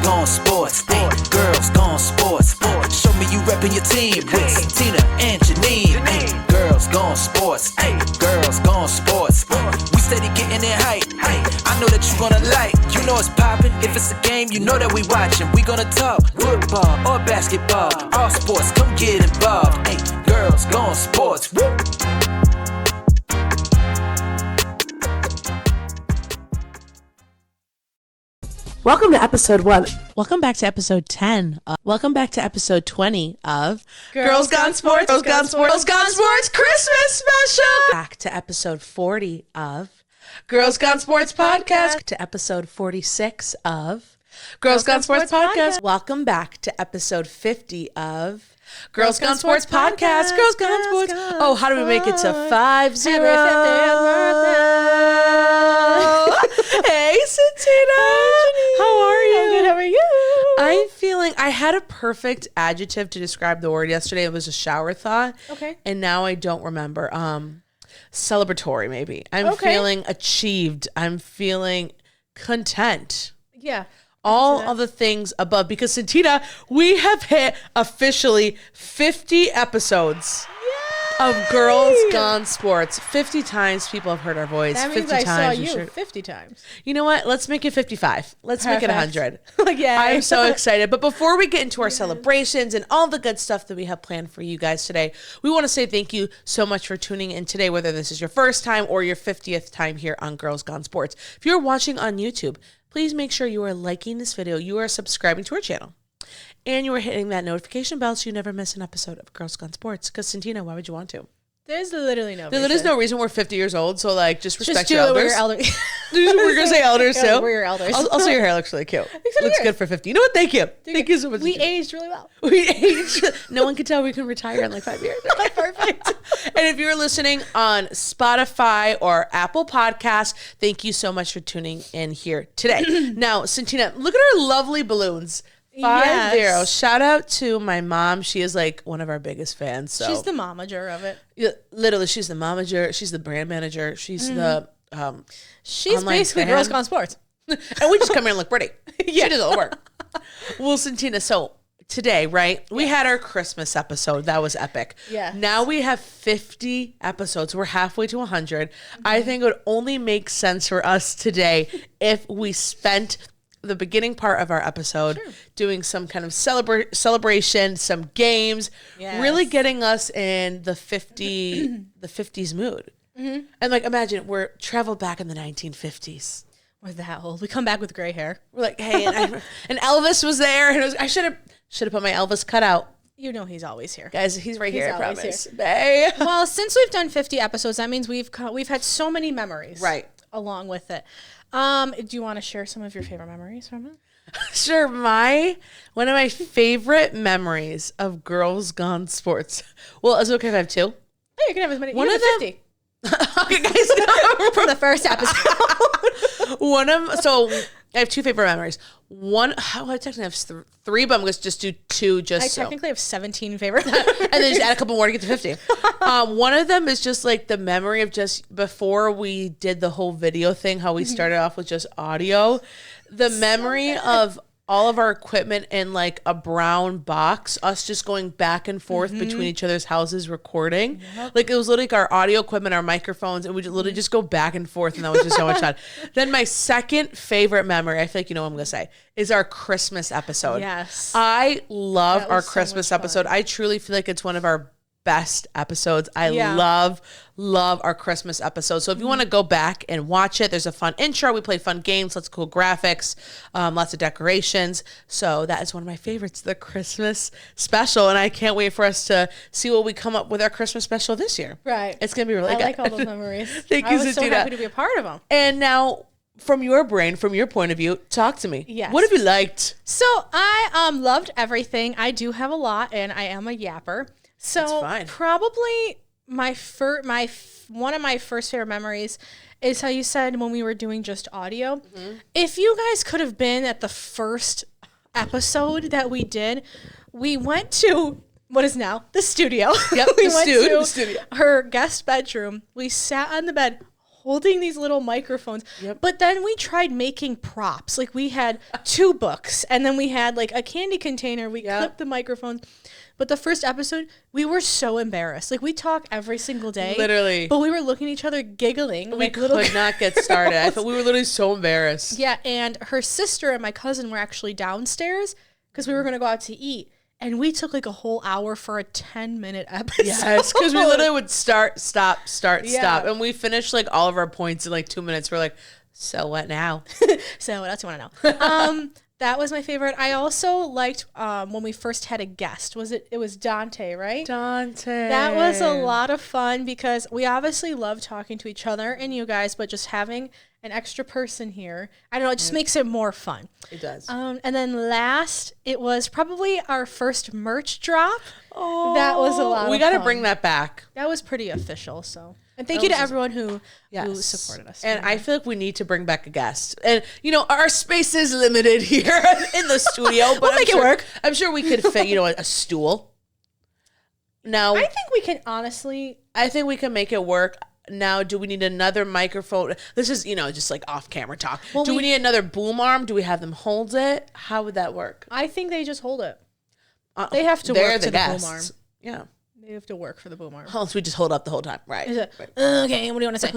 gone sports. Hey, girls gone sports. Show me you reppin' your team with Santina and Jeanine. Hey, girls gone sports. Hey, girls gone sports. We steady getting it hype. Hey, I know that you gonna like. You know it's poppin'. If it's a game, you know that we watchin'. We gonna talk football or basketball. All sports, come get involved. Hey, girls gone sports. Woo! Welcome to episode 1. Welcome back to episode 10. Welcome back to episode 20 of Girls Gone Sports, Girls Gone Sports, Girls Gone Sports Christmas Special. Back to episode 40 of Girls Gone Sports Podcast. To episode 46 of Girls Gone Sports Podcast. Welcome back to episode 50 of Girls Gone Sports Podcast. Girls Gone Sports. Oh, how do we make it to 50? Hey, Santina. How are you? I'm good. How are you? I'm feeling, I had a perfect adjective to describe the word yesterday. It was a shower thought. Okay. And now I don't remember. Celebratory, maybe. I'm feeling achieved. I'm feeling content. Yeah. All of the things above. Because, Santina, we have hit officially 50 episodes of Girls Gone Sports. 50 times people have heard our voice. That means 50 I times saw you 50 times. You know what? Let's make it 55. Let's make it 100. Yeah. I'm so excited. But before we get into our celebrations and all the good stuff that we have planned for you guys today, we want to say thank you so much for tuning in today, whether this is your first time or your 50th time here on Girls Gone Sports. If you're watching on YouTube, please make sure you are liking this video, you are subscribing to our channel, and you are hitting that notification bell so you never miss an episode of Girls Gone Sports. Because, Santina, why would you want to? There's literally no reason. There's no reason. We're 50 years old, so like just respect Just your elders. we're elders. We're gonna say elders too. We're your elders. Also, your hair looks really cute. Looks good for 50. You know what? Thank you. Thank you so much. We aged really well. We aged. No one can tell we can retire in like 5 years. Perfect. And if you're listening on Spotify or Apple Podcasts, thank you so much for tuning in here today. Now, Santina, look at our lovely balloons. 50. Shout out to my mom. She is like one of our biggest fans. So she's the momager of it. Yeah, literally, she's the momager. She's the brand manager. She's the she's basically fan. Girls Gone Sports. And we just come here and look pretty. She does all the work. Well, Santina, so today, right? We had our Christmas episode. That was epic. Yeah. Now we have 50 episodes. We're halfway to 100. I think it would only make sense for us today if we spent the beginning part of our episode doing some kind of celebration, some games, really getting us in the 50s mood. And like, imagine we're traveled back in the 1950s. We're that old. We come back with gray hair. We're like, hey, and Elvis was there, and I should have put my Elvis cutout. You know he's always here, guys. He's right here. I promise. Well, since we've done 50 episodes, that means we've had so many memories, right, along with it. Do you want to share some of your favorite memories from it? Sure. One of my favorite memories of Girls Gone Sports. Well, is it okay if I have two? Oh, you can have as many. One of them. 50. Okay, guys. From the first episode. So I have two favorite memories. One, I technically have three, but I'm going to just do two. I technically have 17 favorite and then just add a couple more to get to 50. One of them is just like the memory of just before we did the whole video thing, how we started off with just audio. The memory of all of our equipment in like a brown box, us just going back and forth between each other's houses recording. Like it was literally like our audio equipment, our microphones, and we literally just go back and forth, and that was just so much fun. Then my second favorite memory, I feel like you know what I'm going to say, is our Christmas episode. Yes. I love our Christmas episode. I truly feel like it's one of our best episodes. I love our Christmas episode. So if you want to go back and watch it, there's a fun intro. We played fun games, lots of cool graphics, lots of decorations. So that is one of my favorites, the Christmas special. And I can't wait for us to see what we come up with our Christmas special this year. Right. It's going to be really good. I like all those memories. Thank you, I was Santina. so happy to be a part of them. And now, from your brain, from your point of view, talk to me. Yes. What have you liked? So I loved everything. I do have a lot, and I am a yapper. So probably one of my first favorite memories is how you said when we were doing just audio. If you guys could have been at the first episode that we did, we went to what is now the studio. Yep, we the studio. her guest bedroom. We sat on the bed holding these little microphones. Yep. But then we tried making props. Like we had 2 books and then we had like a candy container. We clipped the microphones. But the first episode, we were so embarrassed. Like we talk every single day. Literally. But we were looking at each other giggling. We could not get started. I thought we were literally so embarrassed. Yeah, and her sister and my cousin were actually downstairs because we were going to go out to eat. And we took like a whole hour for a 10-minute episode. Yes, because we literally would start, stop. And we finished like all of our points in like 2 minutes. We're like, so what now? So what else you want to know? That was my favorite. I also liked when we first had a guest. It was Dante, right? Dante. That was a lot of fun because we obviously love talking to each other and you guys, but just having an extra person here, I don't know, it just makes it more fun. It does. And then last, it was probably our first merch drop. Oh, that was a lot of fun. We got to bring that back. That was pretty official, so. And thank you to everyone who supported us. And I feel like we need to bring back a guest. And, you know, our space is limited here in the studio. But we'll make it work. I'm sure we could fit, a stool. Now, I think we can honestly. I think we can make it work. Now, do we need another microphone? This is, just like off-camera talk. Well, do we need another boom arm? Do we have them hold it? How would that work? I think they just hold it. They have to work to the boom arm. Yeah. They have to work for the boom arm. Oh, so we just hold up the whole time. Right. Okay, what do you want to say?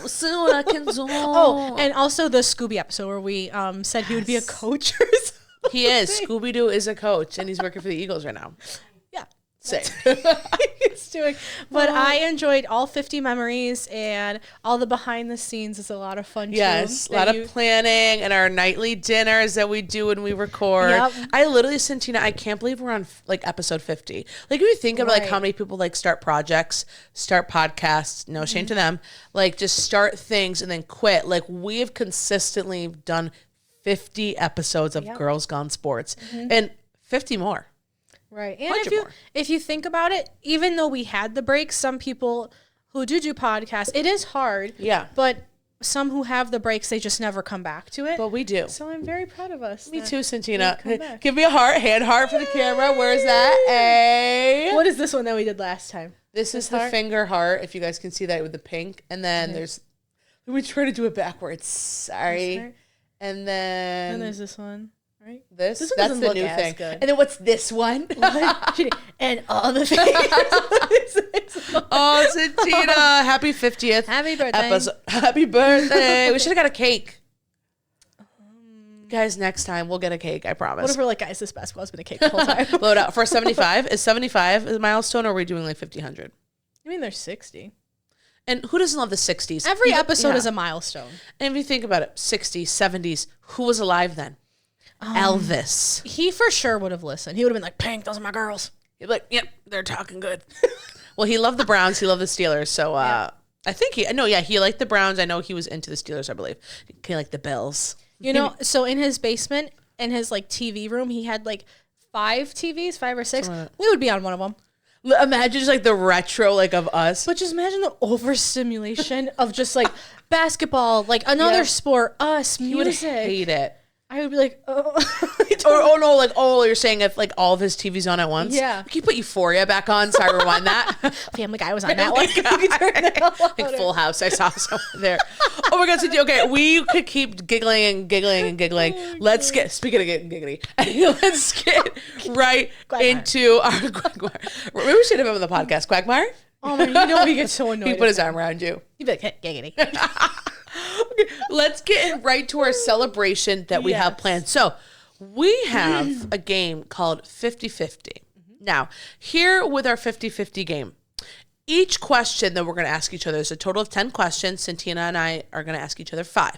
See what I can do. Oh, and also the Scooby episode where we said he would be a coach or something. He is. Scooby-Doo is a coach, and he's working for the Eagles right now. Yeah. Same. He's doing. But I enjoyed all 50 memories, and all the behind the scenes is a lot of fun, too. Yes, a lot of planning and our nightly dinners that we do when we record. Yep. I literally, Santina, I can't believe we're on like episode 50. Like if you think about like how many people like start projects, start podcasts, no shame to them, like just start things and then quit. Like we have consistently done 50 episodes of Girls Gone Sports and 50 more. Right. And if you think about it, even though we had the breaks, some people who do podcasts, it is hard. Yeah. But some who have the breaks, they just never come back to it. But we do. So I'm very proud of us. Me too, Santina. Give me a hand heart for the camera. Where is that? A. What is this one that we did last time? This is the finger heart, if you guys can see that with the pink. And then there's, we try to do it backwards. Sorry. And then there's this one. Right? That's the new thing. Good. And then what's this one? And all the things. Oh, Santina, happy 50th. Happy birthday. Happy birthday. We should have got a cake. Guys, next time we'll get a cake, I promise. What if we're like, guys, this basketball's been a cake the whole time? Load out. For 75, is 75 a milestone, or are we doing like 50, 100? I mean, there's 60. And who doesn't love the 60s? Every episode is a milestone. And if you think about it, 60s, 70s, who was alive then? Elvis. He for sure would have listened. He would have been like, Pink, those are my girls. He'd be like, yep, they're talking good. Well, he loved the Browns. He loved the Steelers. So I think he liked the Browns. I know he was into the Steelers, I believe. He liked the Bills. So in his basement, in his like TV room, he had like 5 TVs, 5 or 6. We would be on one of them. Imagine just like the retro like of us. But just imagine the overstimulation of just like basketball, like another sport, us, music. He would hate it. I would be like, you're saying if like all of his TV's on at once? Yeah. Can you put Euphoria back on? Sorry, rewind that. Family Guy was on that one. Like Full House, I saw someone there. Oh my God, okay, we could keep giggling and giggling and giggling. Let's get, speaking of giggling, let's get right into our Quagmire. Maybe we should have him on the podcast, Quagmire. Oh my, we get so annoyed. He put his arm around you. He'd be like, hey, giggity. Okay, let's get right to our celebration that we have planned. So we have a game called 50-50. Now, here with our 50-50 game, each question that we're going to ask each other is a total of 10 questions. Santina and I are going to ask each other 5.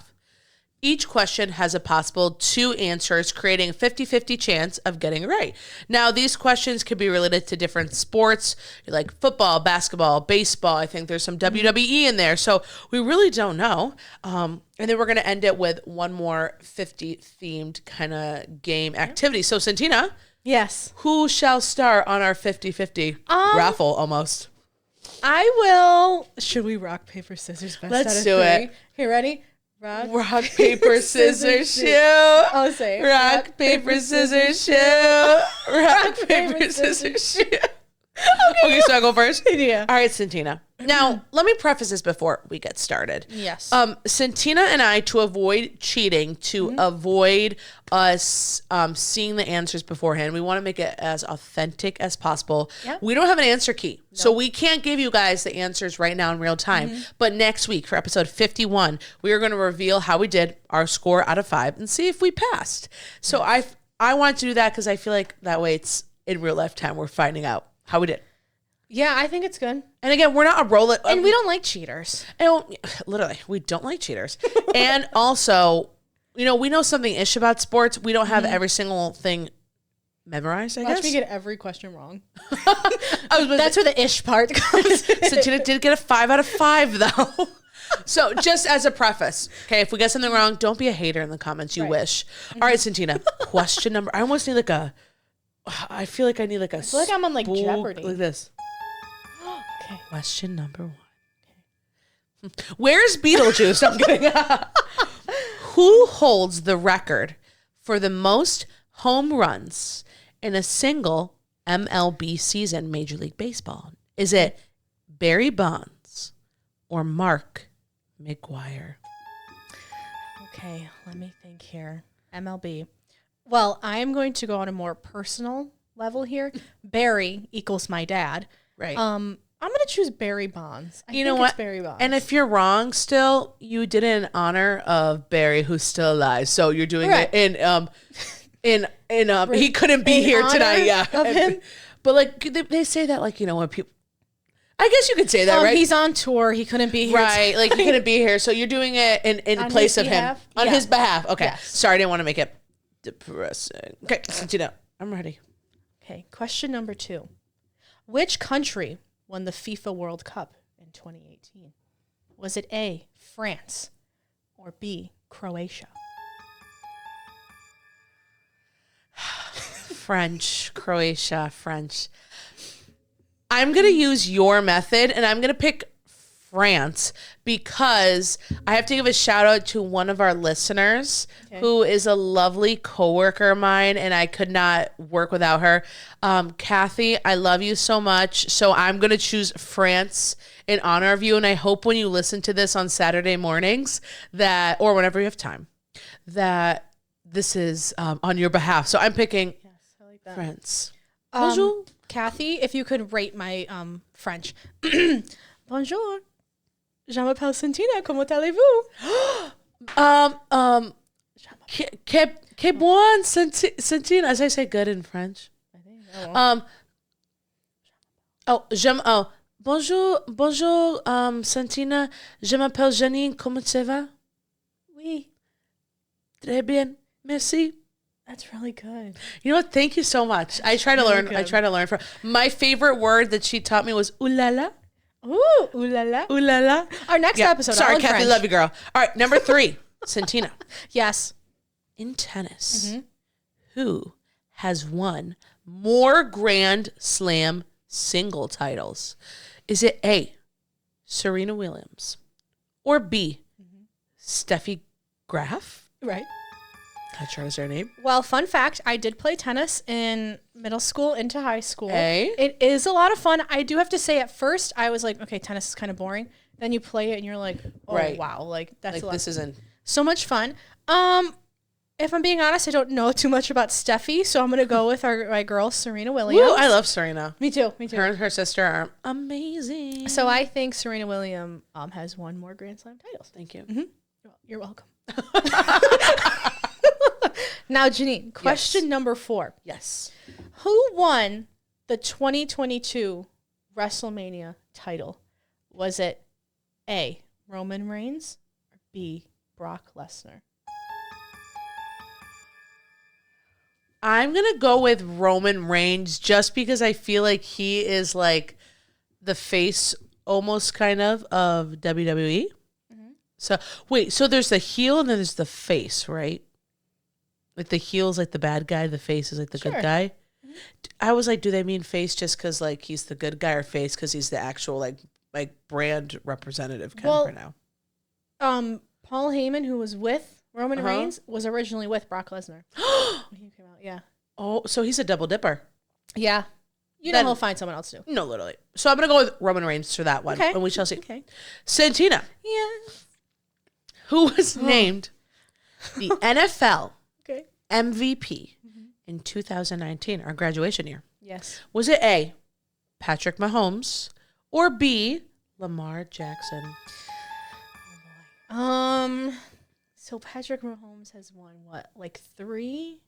Each question has a possible 2 answers, creating a 50-50 chance of getting it right. Now, these questions could be related to different sports, like football, basketball, baseball. I think there's some WWE in there. So we really don't know. And then we're going to end it with one more 50-themed kind of game activity. So, Santina. Yes. Who shall start on our 50-50 raffle almost? I will. Should we rock, paper, scissors, best Let's out of do 3? it. Here, ready? Rock, paper, scissors, shoot. Oh, say Rock, paper, scissors, shoot. Rock, paper, scissors, shoot. Okay, so I go first? Yeah. All right, Santina. Now, let me preface this before we get started. Yes. Santina and I, to avoid cheating, to avoid us seeing the answers beforehand, we want to make it as authentic as possible. Yep. We don't have an answer key. No. So we can't give you guys the answers right now in real time. But next week for episode 51, we are going to reveal how we did, our score out of 5, and see if we passed. So I want to do that because I feel like that way it's in real life time. We're finding out how we did. Yeah, I think it's good. And again, we're not a roll it. And we don't like cheaters. Literally, we don't like cheaters. And also, we know something ish about sports. We don't have every single thing memorized, I guess. Watch me get every question wrong. That's where the ish part comes. Santina did get a 5 out of 5, though. So just as a preface, okay, if we get something wrong, don't be a hater in the comments. You wish. All right, Santina, question number. I almost need I feel like I need like a. I feel like I'm on like Jeopardy. Like this. Okay. Question number 1. Where's Beetlejuice? I'm kidding. Who holds the record for the most home runs in a single MLB season, Major League Baseball? Is it Barry Bonds or Mark McGwire? Okay, let me think here. MLB. Well, I'm going to go on a more personal level here. Barry equals my dad. Right. I'm going to choose Barry Bonds. I you know think what? It's Barry Bonds. And if you're wrong still, you did it in honor of Barry, who's still alive. So you're doing it in he couldn't be here tonight. Yeah. Of him? But like they say that like, when people, I guess you could say that, right? He's on tour. He couldn't be here. Right. Like he couldn't be here. So you're doing it in place of him. On his behalf. Okay. Yes. Sorry, I didn't want to make it depressing. Okay, Santina, I'm ready. Okay, question number 2. Which country won the FIFA World Cup in 2018? Was it A, France, or B, Croatia? Croatia, French. I'm going to use your method, and I'm going to pick France because I have to give a shout out to one of our listeners who is a lovely coworker of mine, and I could not work without her. Kathy, I love you so much. So I'm going to choose France in honor of you. And I hope when you listen to this on Saturday mornings or whenever you have time, that this is on your behalf. So I'm picking France. Bonjour. Kathy, if you could rate my French. Bonjour. Je m'appelle Santina. Comment allez-vous? Que bon, Santina. As I say good in French. Bonjour, Santina. Je m'appelle Jeanine. Comment ça va? Oui. Très bien. Merci. That's really good. You know what? Thank you so much. I try to learn. Good. I try to learn from. My favorite word that she taught me was ooh la la. Ooh, ooh la la. Ooh la la. Our next episode. Sorry, Kathy, love you, girl. All right, number 3, Santina. Yes. In tennis, who has won more Grand Slam single titles? Is it A, Serena Williams, or B, Steffi Graf? Right. Not sure is her name. Well, fun fact, I did play tennis in middle school into high school. Hey. It is a lot of fun. I do have to say at first I was like, okay, tennis is kind of boring. Then you play it and you're like, oh, wow. Like, that's like, a lot. This isn't. So much fun. If I'm being honest, I don't know too much about Steffi, so I'm going to go with my girl, Serena Williams. Woo, I love Serena. Me too. Her and her sister are amazing. So I think Serena Williams has won more Grand Slam titles. Thank you. Mm-hmm. You're welcome. Now, Jeanine, question number 4. Yes. Who won the 2022 WrestleMania title? Was it A, Roman Reigns, or B, Brock Lesnar? I'm going to go with Roman Reigns just because I feel like he is like the face almost kind of WWE. So, wait, so there's the heel and then there's the face, right? Like the heel's like the bad guy, the face is like the good guy. I was like, do they mean face just because like he's the good guy or face because he's the actual like brand representative kind of for now? Paul Heyman, who was with Roman Reigns, was originally with Brock Lesnar. When he came out, yeah. Oh, so he's a double dipper. Yeah. You know he'll find someone else to. No, literally. So I'm going to go with Roman Reigns for that one. Okay. And we shall see. Okay. Santina. Yeah. Who was named the NFL Okay. MVP in 2019, our graduation year? Yes. Was it A, Patrick Mahomes, or B, Lamar Jackson? So Patrick Mahomes has won what, like 3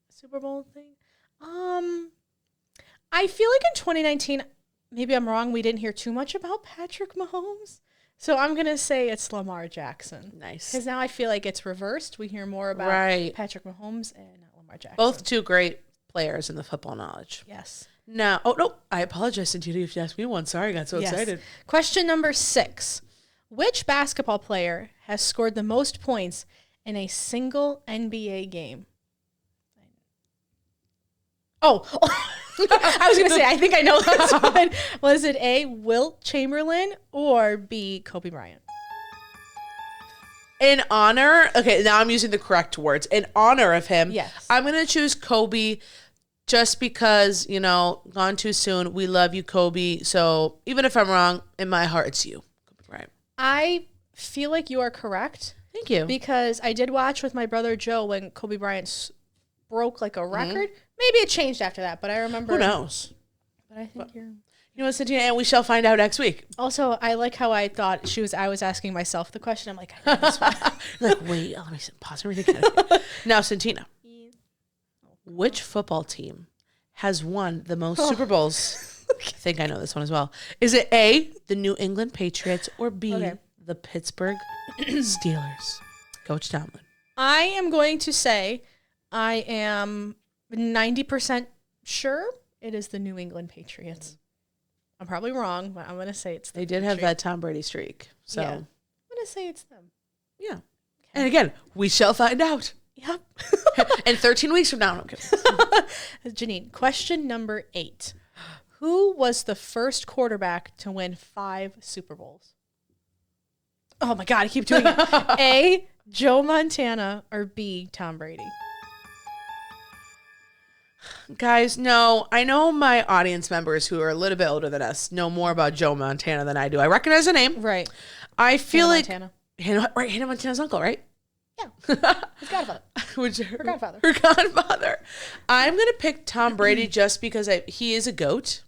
Super Bowl thing? I feel like in 2019, maybe I'm wrong, we didn't hear too much about Patrick Mahomes. So I'm gonna say it's Lamar Jackson. Nice. Because now I feel like it's reversed. We hear more about Patrick Mahomes and not Lamar Jackson. Both two great players in the football knowledge. Yes. Now, oh no, I apologize, Santina, if you asked me one. Sorry, I got so excited. Question number 6. Which basketball player has scored the most points in a single NBA game? Oh, I was going to say, I think I know this one. Was it A, Wilt Chamberlain, or B, Kobe Bryant? In honor, okay, now I'm using the correct words. In honor of him, yes, I'm going to choose Kobe just because, gone too soon. We love you, Kobe. So even if I'm wrong, in my heart, it's you, Kobe Bryant. I feel like you are correct. Thank you. Because I did watch with my brother Joe when Kobe Bryant broke like a record. Maybe it changed after that, but I remember. Who knows? But I think you're. You know what, Santina, and we shall find out next week. Also, I like how I thought I was asking myself the question. I'm like, I know this one. Like, wait, let me pause and read again. Now, Santina, which football team has won the most Super Bowls? I think I know this one as well. Is it A, the New England Patriots, or B, the Pittsburgh Steelers? Coach Tomlin. I am going to say I am 90% sure it is the New England Patriots. I'm probably wrong, but I'm going to say it's them. They did have that Tom Brady streak. So yeah. I'm going to say it's them. Yeah. Okay. And again, we shall find out. Yep. And 13 weeks from now. No, I'm kidding. Jeanine, question number 8. Who was the first quarterback to win 5 Super Bowls? Oh my God, I keep doing it. A, Joe Montana, or B, Tom Brady? Guys, no, I know my audience members who are a little bit older than us know more about Joe Montana than I do. I recognize the name. Right. I feel Hannah Montana. Hannah Montana's uncle, right? Yeah. His godfather. Her godfather. Her godfather. I'm going to pick Tom Brady just because he is a GOAT.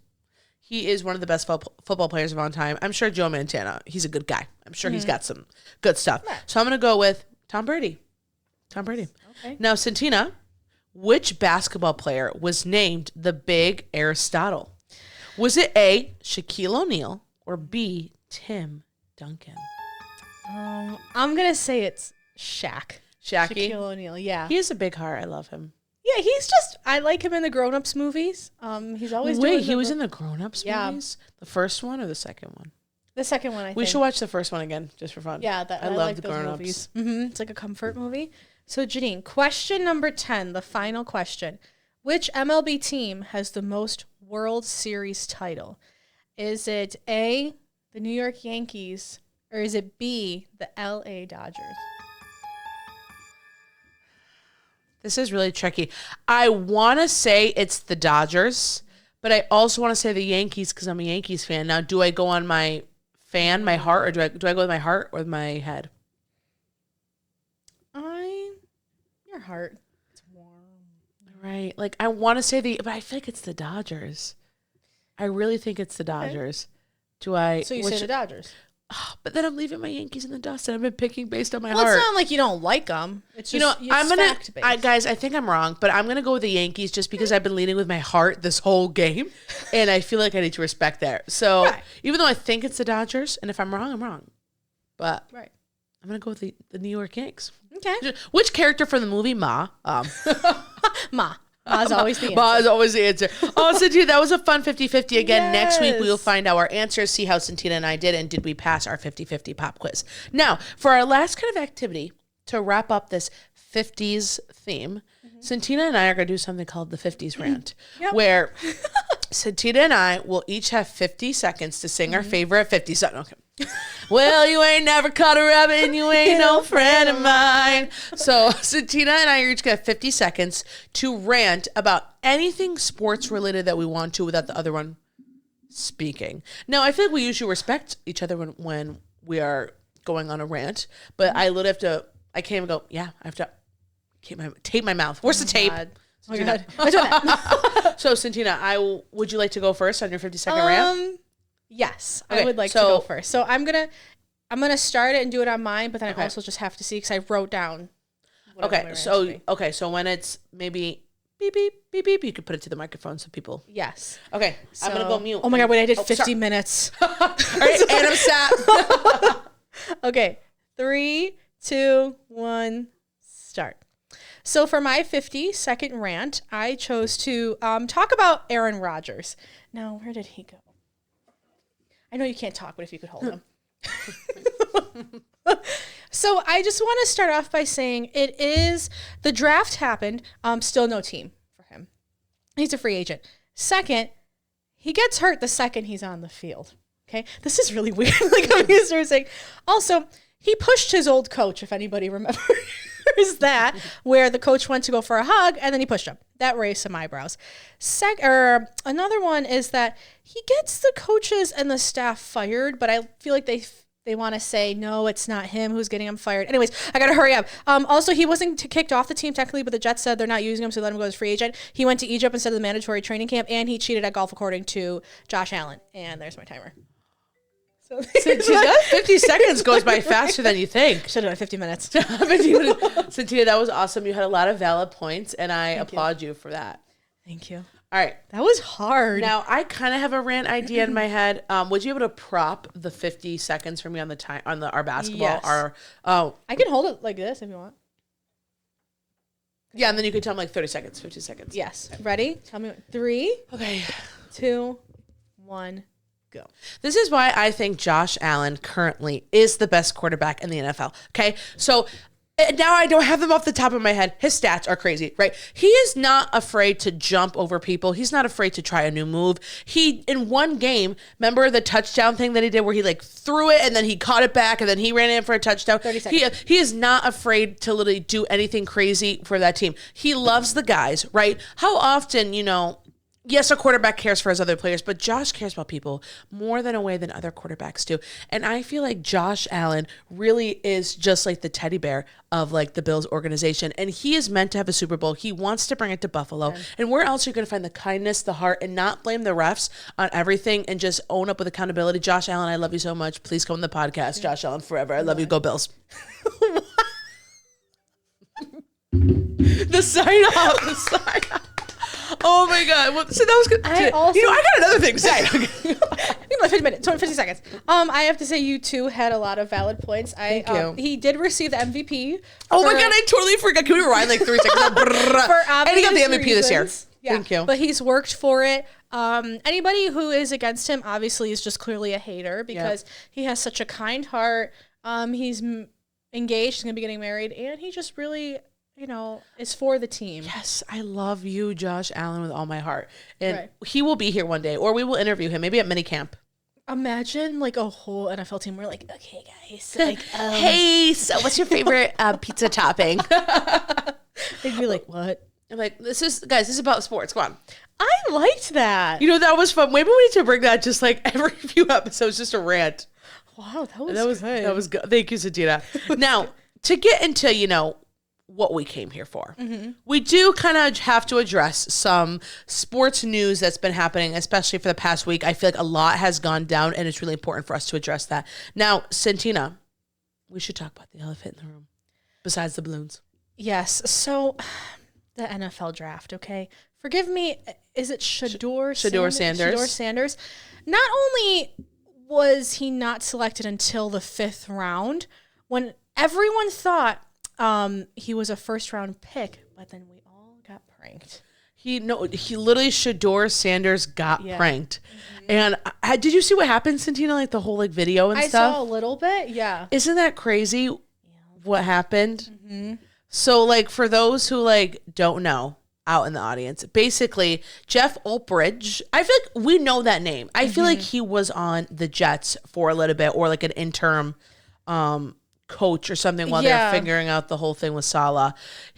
He is one of the best football players of all time. I'm sure Joe Montana, he's a good guy. I'm sure he's got some good stuff. Right. So I'm going to go with Tom Brady. Tom Brady. Okay. Now, Santina, which basketball player was named the Big Aristotle? Was it A, Shaquille O'Neal, or B, Tim Duncan? I'm going to say it's Shaq. Shaquille O'Neal, yeah. He has a big heart. I love him. Yeah, I like him in the Grown Ups movies. He's always he was in the Grown Ups movies? The first one or the second one? The second one, I think. We should watch the first one again, just for fun. Yeah, I love the Grown Ups. It's like a comfort movie. So, Jeanine, question number 10, the final question. Which MLB team has the most World Series title? Is it A, the New York Yankees, or is it B, the LA Dodgers? This is really tricky. I want to say it's the Dodgers, but I also want to say the Yankees because I'm a Yankees fan. Now, do I go on my heart, or do I go with my heart or with my head? Your heart. It's warm. Right. Like, I want to say but I feel like it's the Dodgers. I really think it's the Dodgers. Okay. So you say the Dodgers? But then I'm leaving my Yankees in the dust, and I've been picking based on my heart. heart. It's not like you don't like them. It's just, guys, I think I'm wrong, but I'm gonna go with the Yankees just because I've been leading with my heart this whole game, and I feel like I need to respect that. So even though I think it's the Dodgers, and if I'm wrong, I'm wrong. But I'm gonna go with the New York Yankees. Okay. Which character from the movie Ma? Ma. Ma's always the answer. Ma is always the answer. Oh, Santina, that was a fun 50-50. Again, next week we will find out our answers, see how Santina and I did, and did we pass our 50-50 pop quiz. Now, for our last kind of activity to wrap up this 50s theme, Santina and I are going to do something called the 50s rant, where Santina and I will each have 50 seconds to sing our favorite 50 songs. Okay. Well, you ain't never caught a rabbit and you ain't no friend of mine. So Santina and I are each got 50 seconds to rant about anything sports related that we want to without the other one speaking. Now, I feel like we usually respect each other when we are going on a rant, but I literally have to, I can't even go, yeah, I have to tape my mouth. Where's the tape? God. Oh my God. I do that. So Santina, would you like to go first on your 50-second rant? Yes, okay, I would like to go first. So I'm gonna start it and do it on mine, but then I also just have to see because I wrote down. So when it's maybe beep beep beep beep, you could put it to the microphone so people. Yes. Okay, so, I'm gonna go mute. Oh my God! Wait, I did 50 minutes. All right, and I'm sat. Okay, 3, 2, 1, start. So for my 50-second rant, I chose to talk about Aaron Rodgers. Now, where did he go? I know you can't talk, but if you could hold him. So I just want to start off by saying the draft happened. Still no team for him. He's a free agent. Second, he gets hurt the second he's on the field. Okay, this is really weird. Like I'm used to saying. Also, he pushed his old coach, if anybody remembers that, where the coach went to go for a hug and then he pushed him. That raised some eyebrows. Another one is that he gets the coaches and the staff fired, but I feel like they want to say, no, it's not him who's getting him fired. Anyways, I got to hurry up. Also, he wasn't kicked off the team technically, but the Jets said they're not using him, so let him go as free agent. He went to Egypt instead of the mandatory training camp, and he cheated at golf according to Josh Allen. And there's my timer. So 50 seconds goes by faster than you think. Should have done 50 minutes. Santina, that was awesome. You had a lot of valid points, and I applaud you for that. Thank you. All right. That was hard. Now, I kind of have a rant idea in my head. Would you be able to prop the 50 seconds for me on the time on our basketball? Yes. I can hold it like this if you want. Yeah, and then you could tell me like 30 seconds, 50 seconds. Yes. Ready? Tell me 3. Okay. 2, 1. Go. This is why I think Josh Allen currently is the best quarterback in the NFL. Okay. So now I don't have them off the top of my head. His stats are crazy, right? He is not afraid to jump over people. He's not afraid to try a new move. He, in one game, remember the touchdown thing that he did where he like threw it and then he caught it back and then he ran in for a touchdown? 30 seconds. He is not afraid to literally do anything crazy for that team. He loves the guys, right? How often, yes, a quarterback cares for his other players, but Josh cares about people more than a way than other quarterbacks do. And I feel like Josh Allen really is just like the teddy bear of like the Bills organization. And he is meant to have a Super Bowl. He wants to bring it to Buffalo. Yeah. And where else are you going to find the kindness, the heart, and not blame the refs on everything and just own up with accountability? Josh Allen, I love you so much. Please come on the podcast. Josh Allen forever. I love you. Go Bills. The sign off. Oh my God! Well, so that was good. I got another thing to say. 50 minutes, 50 seconds. I have to say, you two had a lot of valid points. Thank you. He did receive the MVP. Oh my God! I totally forgot. Can we rewind like 3 seconds? And he got the MVP this year. Yeah, thank you. But he's worked for it. Anybody who is against him obviously is just clearly a hater because he has such a kind heart. He's engaged. He's gonna be getting married, and he just really. It's for the team. Yes, I love you, Josh Allen, with all my heart. And he will be here one day, or we will interview him, maybe at minicamp. Imagine like a whole NFL team. We're like, okay, guys. Like, hey, so what's your favorite pizza topping? They'd be like, what? I'm like, this is about sports. Come on. I liked that. That was fun. Maybe we need to bring that just like every few episodes, just a rant. Wow, that was good. That was good. Thank you, Santina. Now, to get into, what we came here for. Mm-hmm. We do kind of have to address some sports news that's been happening, especially for the past week. I feel like a lot has gone down, and it's really important for us to address that. Now, Santina, we should talk about the elephant in the room, besides the balloons. Yes. So, the NFL draft, okay? Forgive me, is it Shedeur Sanders? Shedeur Sanders. Not only was he not selected until the 5th round, when everyone thought he was a first-round pick, but then we all got pranked. He literally Shedeur Sanders got pranked. Mm-hmm. And did you see what happened, Santina? Like the whole video and stuff? I saw a little bit, yeah. Isn't that crazy? Yeah. What happened? Mm-hmm. So like for those who like don't know, out in the audience. Basically, Jeff Ulbrich, I feel like we know that name. I feel like he was on the Jets for a little bit, or like an interim coach or something while they're figuring out the whole thing with Saleh.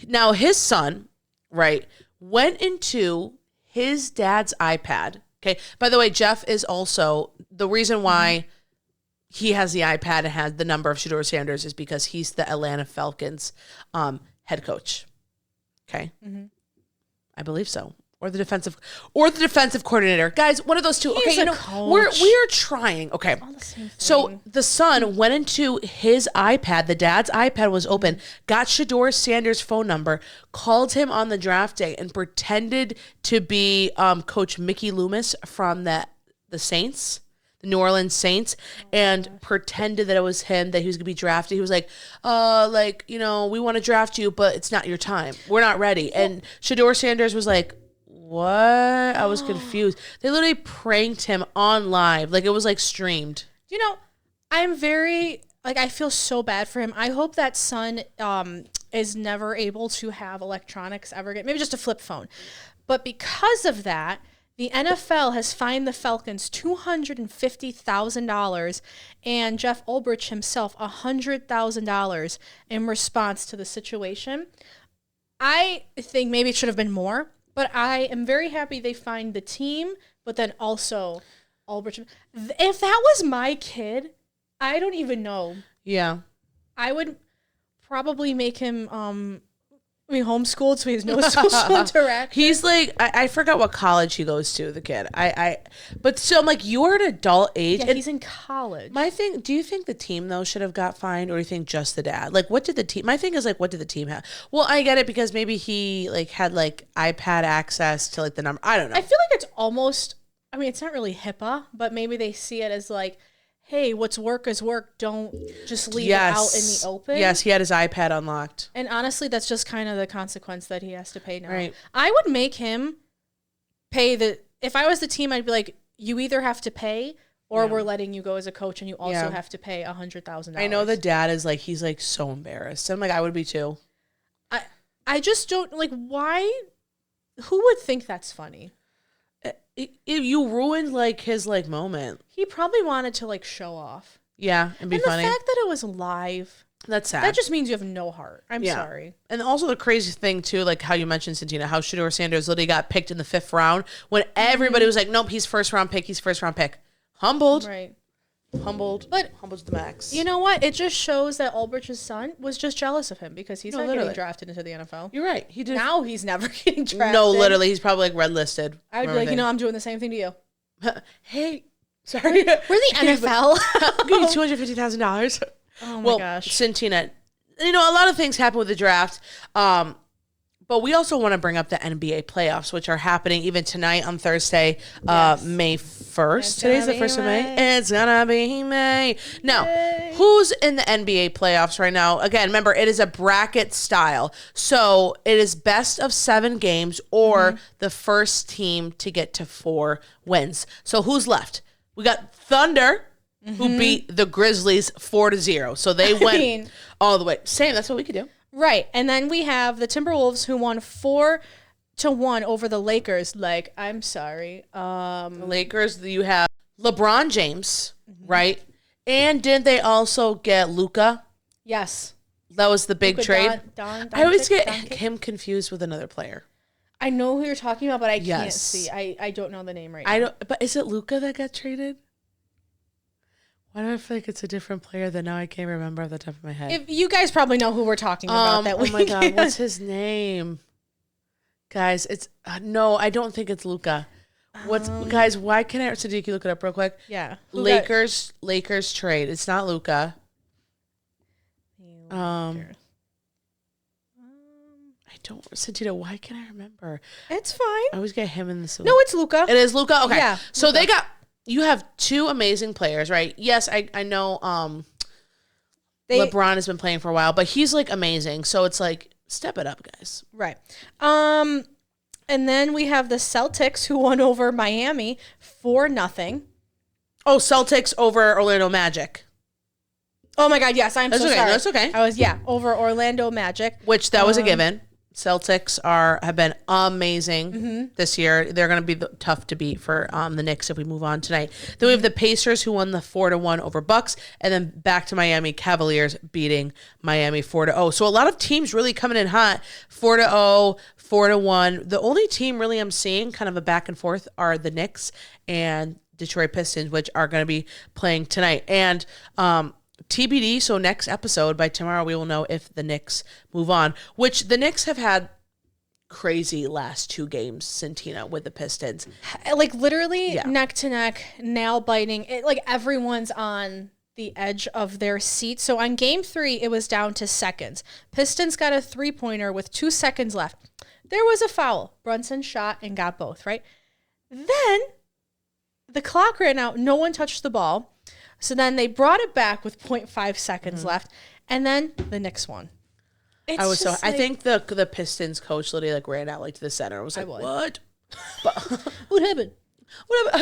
Now, his son, right, went into his dad's iPad. Okay. By the way, Jeff is also the reason why he has the iPad and has the number of Shedeur Sanders is because he's the Atlanta Falcons head coach. Okay. I believe so. Or the defensive coordinator. Guys, one of those two. He's okay, coach. we're trying. Okay. All the same thing. So the son went into his iPad, the dad's iPad was open, got Shedeur Sanders' phone number, called him on the draft day, and pretended to be Coach Mickey Loomis from the Saints, the New Orleans Saints, and pretended that it was him, that he was gonna be drafted. He was like, we want to draft you, but it's not your time. We're not ready. And Shedeur Sanders was like, what? I was confused. They literally pranked him on live. Like, it was like streamed. I'm very, I feel so bad for him. I hope that son is never able to have electronics ever again. Maybe just a flip phone. But because of that, the NFL has fined the Falcons $250,000 and Jeff Ulbrich himself $100,000 in response to the situation. I think maybe it should have been more. But I am very happy they fined the team, but then also Ulbrich. If that was my kid, I don't even know. Yeah. I would probably make him homeschooled so he has no social interaction. He's like, I forgot what college he goes to, the kid. But so I'm like, you're an adult age. Yeah, and he's in college. My thing, do you think the team, though, should have got fined, or do you think just the dad? Like, what did the team, my thing is, like, what did the team have? Well, I get it because maybe he, had, iPad access to, the number. I don't know. I feel like it's almost, it's not really HIPAA, but maybe they see it as, hey, what's work is work. Don't just leave it out in the open. Yes, he had his iPad unlocked. And honestly, that's just kind of the consequence that he has to pay now. Right. I would make him pay if I was the team, I'd be like, you either have to pay or we're letting you go as a coach and you also have to pay $100,000. I know the dad is he's so embarrassed. I'm like, I would be too. I just don't, why? Who would think that's funny? You ruined his moment. He probably wanted to show off. Yeah, and be funny. And the fact that it was live, that's sad. that just means you have no heart. I'm sorry. And also the crazy thing too, how you mentioned, Santina, how Shedeur Sanders literally got picked in the 5th round when everybody was like, nope, he's first round pick. Humbled. Right. Humbled to the max. You know what? It just shows that Ulbrich's son was just jealous of him because he's not getting drafted into the NFL. You're right. He did. Now he's never getting drafted. No, literally, he's probably red listed. I would be like, I'm doing the same thing to you. Hey, sorry. We're the NFL. I'll give you $250,000. Oh my gosh. Santina, a lot of things happen with the draft. But we also want to bring up the NBA playoffs, which are happening even tonight on Thursday, May 1st. Today's the 1st of May. It's gonna be May. Now, who's in the NBA playoffs right now? Again, remember, it is a bracket style. So it is best of 7 games or the first team to get to 4 wins. So who's left? We got Thunder, who beat the Grizzlies 4-0. So they went all the way. Same, that's what we could do. Right. And then we have the Timberwolves who won 4-1 over the Lakers. I'm sorry. The Lakers, you have LeBron James, right? And didn't they also get Luka? Yes. That was the big trade. I always get him confused with another player. I know who you're talking about, but I can't see. I don't know the name right now. But is it Luka that got traded? Why do I feel like it's a different player that now I can't remember off the top of my head? If you guys probably know who we're talking about. Oh my God, what's his name? Guys, it's no, I don't think it's Luka. Guys? Why can't I? Sadiq, you look it up real quick. Yeah, Lakers trade. It's not Luka. I don't, Santina. Why can't I remember? It's fine. I always get him in the. No, it's Luka. It is Luka. Okay, yeah. So Luka. You have 2 amazing players, right? Yes, I know LeBron has been playing for a while, but he's amazing. So it's step it up, guys. Right. And then we have the Celtics who won over Miami 4-0. Oh, Celtics over Orlando Magic. Oh my God, yes, I'm so sorry. That's okay. I was over Orlando Magic. Which that was a given. Celtics have been amazing this year. They're going to be tough to beat for the Knicks if we move on tonight. Then we have the Pacers who won the 4-1 over Bucks, and then back to Miami Cavaliers beating Miami 4-0. So a lot of teams really coming in hot, 4-0, 4-1. The only team really I'm seeing kind of a back and forth are the Knicks and Detroit Pistons, which are going to be playing tonight. And TBD, so next episode, by tomorrow, we will know if the Knicks move on, which the Knicks have had crazy last 2 games, Santina, with the Pistons. Like literally neck to neck, nail biting. Like everyone's on the edge of their seat. So on game 3, it was down to seconds. Pistons got a 3-pointer with 2 seconds left. There was a foul. Brunson shot and got both, right? Then the clock ran out. No one touched the ball. So then they brought it back with 0.5 seconds left, and then the Knicks won. I think the Pistons coach literally like ran out like to the center. I was like, what? What happened?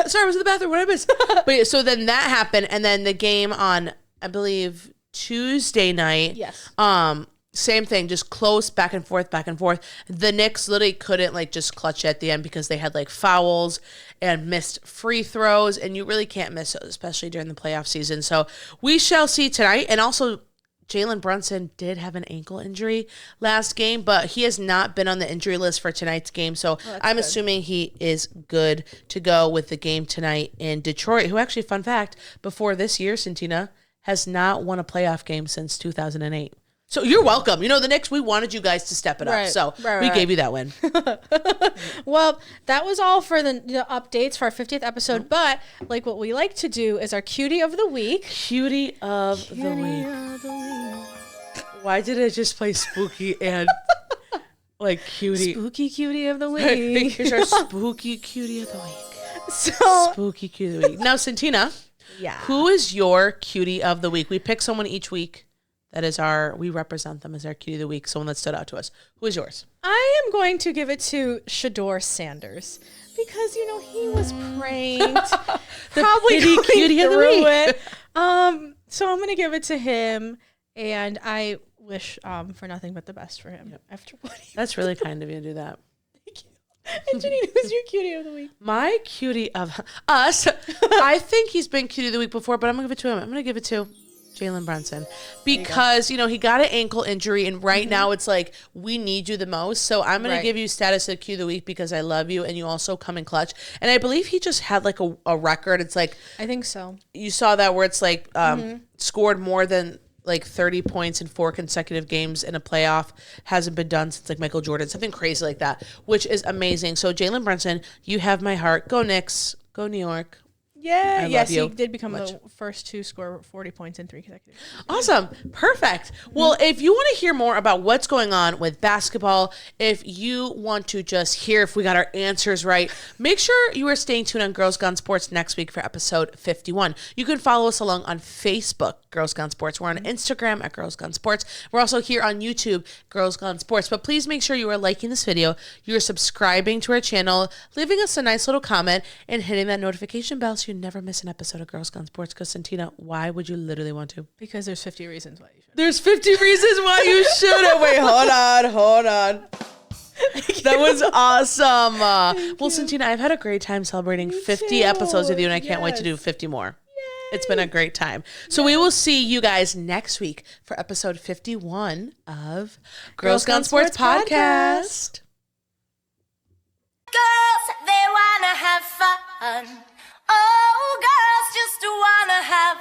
Sorry, I was in the bathroom. What did I miss? But yeah, so then that happened, and then the game on, I believe, Tuesday night. Yes. Same thing, just close, back and forth, back and forth. The Knicks literally couldn't like just clutch at the end because they had like fouls and missed free throws, and you really can't miss those, especially during the playoff season. So we shall see tonight. And also, Jalen Brunson did have an ankle injury last game, but he has not been on the injury list for tonight's game. So I'm assuming he is good to go with the game tonight in Detroit, who actually, fun fact, before this year, Santina, has not won a playoff game since 2008. So you're welcome. You know, the Knicks, we wanted you guys to step it up. So we gave you that win. Well, that was all for the updates for our 50th episode. But like what we like to do is our cutie of the week. Cutie of the week. Why did I just play spooky and like cutie? Spooky cutie of the week. Here's our spooky cutie of the week. Spooky cutie of the week. Now, Santina, who is your cutie of the week? We pick someone each week. That is we represent them as our cutie of the week, someone that stood out to us. Who is yours? I am going to give it to Shador Sanders because, he was pranked. Probably cutie of the week. So I'm going to give it to him, and I wish for nothing but the best for him after what he That's really kind of you to do that. Thank you. And Jeanine, who's your cutie of the week? My cutie of us. I think he's been cutie of the week before, but I'm going to give it to him. I'm going to give it to Jalen Brunson, because he got an ankle injury, and right now it's like we need you the most. So I'm going to give you status of Q of the week because I love you, and you also come in clutch. And I believe he just had like a record. It's like, I think so. You saw that where it's like scored more than like 30 points in 4 consecutive games in a playoff. Hasn't been done since like Michael Jordan, something crazy like that, which is amazing. So Jalen Brunson, you have my heart. Go Knicks. Go New York. Yeah, yes, he did become the first to score 40 points in 3 consecutive games. Awesome. Perfect. Well, if you want to hear more about what's going on with basketball, if you want to just hear if we got our answers right, make sure you are staying tuned on Girls Gone Sports next week for episode 51. You can follow us along on Facebook, Girls Gone Sports. We're on Instagram at Girls Gone Sports. We're also here on YouTube, Girls Gone Sports. But please make sure you are liking this video, you are subscribing to our channel, leaving us a nice little comment, and hitting that notification bell so you never miss an episode of Girls Gone Sports. Because Santina, why would you literally want to? Because there's 50 reasons why you should. There's 50 reasons why you shouldn't. Wait, hold on. That was awesome. Well, Santina, I've had a great time celebrating 50 episodes with you, and I can't wait to do 50 more. Yay. It's been a great time. So we will see you guys next week for episode 51 of Girls Gone Sports Podcast. Girls, they wanna have fun. Oh, girls just wanna have